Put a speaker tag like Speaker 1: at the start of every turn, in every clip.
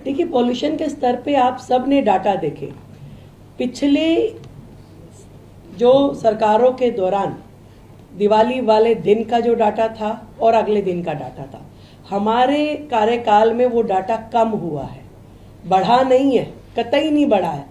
Speaker 1: देखिए, पॉल्यूशन के स्तर पे आप सब ने डाटा देखे। पिछले जो सरकारों के दौरान दिवाली वाले दिन का जो डाटा था और अगले दिन का डाटा था, हमारे कार्यकाल में वो डाटा कम हुआ है, बढ़ा नहीं है, कतई नहीं बढ़ा है।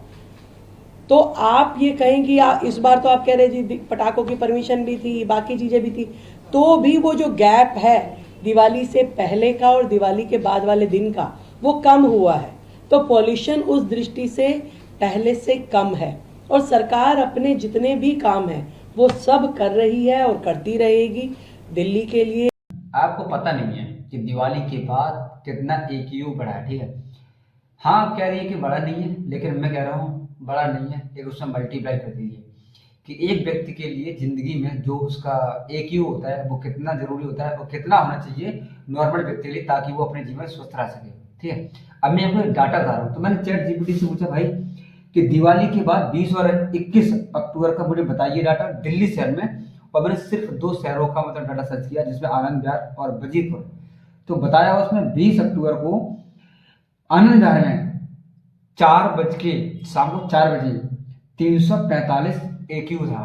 Speaker 1: तो आप ये कहेंगी इस बार तो आप कह रहे जी पटाखों की परमिशन भी थी, बाकी चीजें भी थी, तो भी वो जो गैप है दिवाली से पहले का और दिवाली के बाद वाले दिन का, वो कम हुआ है। तो पॉल्यूशन उस दृष्टि से पहले से कम है और सरकार अपने जितने भी काम है वो सब कर रही है और करती रहेगी दिल्ली के लिए।
Speaker 2: आपको पता नहीं है कि दिवाली के बाद कितना AQU बढ़ा है, ठीक है। हाँ, आप कह रही है कि बड़ा नहीं है, लेकिन मैं कह रहा हूँ बड़ा नहीं है, एक उसमें मल्टीप्लाई कर दीजिए कि एक व्यक्ति के लिए जिंदगी में जो उसका AQU होता है वो कितना जरूरी होता है और कितना होना चाहिए नॉर्मल व्यक्ति के लिए, ताकि वो अपने जीवन में स्वस्थ रह सके, ठीक है। अब मैं आपको डाटा बता रहा हूँ, तो मैंने ChatGPT से पूछा भाई कि दिवाली के बाद 20 और 21 अक्टूबर का मुझे बताइए डाटा दिल्ली शहर में, और मैंने सिर्फ 2 शहरों का मतलब डाटा सर्च किया, जिसमें आनंद विहार और वजीरपुर। तो बताया उसमें 20 अक्टूबर को आनंद विहार में 4 बज के शाम को 4 बजे 345 AQU था।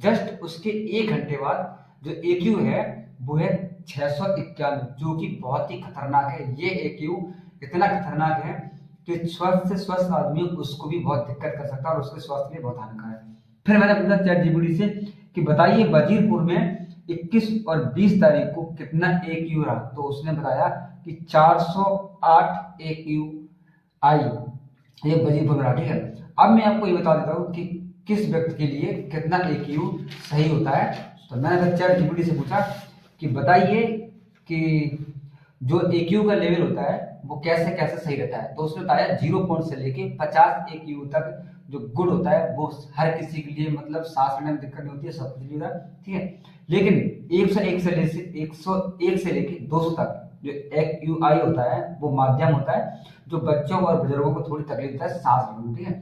Speaker 2: जस्ट उसके 1 घंटे बाद जो AQU है वो है 691, जो कि बहुत ही खतरनाक है। ये AQU इतना खतरनाक है कि स्वस्थ से स्वस्थ आदमी उसको भी बहुत दिक्कत कर सकता है और उसके स्वास्थ्य के लिए बहुत हानिकारक है। फिर मैंने पूछा ChatGPT से कि बताइए वजीरपुर में 21 और 20 तारीख को कितना AQU रहा, तो उसने बताया कि 408 AQU आई, ये वजीरपुर में रहा, ठीक है। अब मैं आपको ये बता देता हूँ कि किस व्यक्ति के लिए कितना AQU सही होता है। तो मैंने ChatGPT से पूछा कि बताइए कि जो AQU का लेवल होता है वो कैसे कैसे सही रहता है, तो उसने बताया 0 पॉइंट से लेके 50 AQU तक जो गुड होता है वो हर किसी के लिए, मतलब सांस लेने में दिक्कत नहीं होती है, सब कुछ होता है, ठीक है। लेकिन 101 से लेके 200 तक जो AQI होता है वो माध्यम होता है, जो बच्चों और बुजुर्गों को थोड़ी तकलीफ होता है सांस लेने में, ठीक है।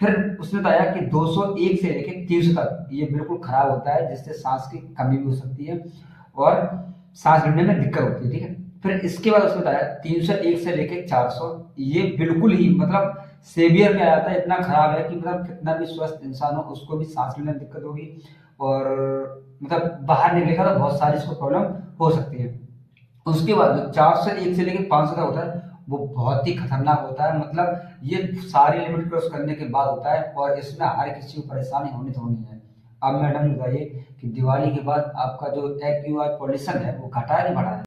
Speaker 2: फिर उसने बताया कि 201 से लेके 300 तक ये बिल्कुल खराब होता है, जिससे सांस की कमी भी हो सकती है और सांस लेने में दिक्कत होती है, ठीक है। फिर इसके बाद उसने बताया 301 से लेके 400, ये बिल्कुल ही मतलब सेवियर में आ जाता है, इतना खराब है कि मतलब कितना भी स्वस्थ इंसान हो उसको भी सांस लेने में दिक्कत होगी और मतलब बाहर निकलेगा तो बहुत सारी इसको प्रॉब्लम हो सकती है। उसके बाद जो 401 से लेके 500 तक होता है वो बहुत ही खतरनाक होता है, मतलब ये सारी लिमिट क्रॉस करने के बाद होता है और इसमें हर किसी को परेशानी होनी तो होनी है। अब मैडम बताइए कि दिवाली के बाद आपका जो AQI पॉल्यूशन है वो घटा है नहीं बढ़ा है?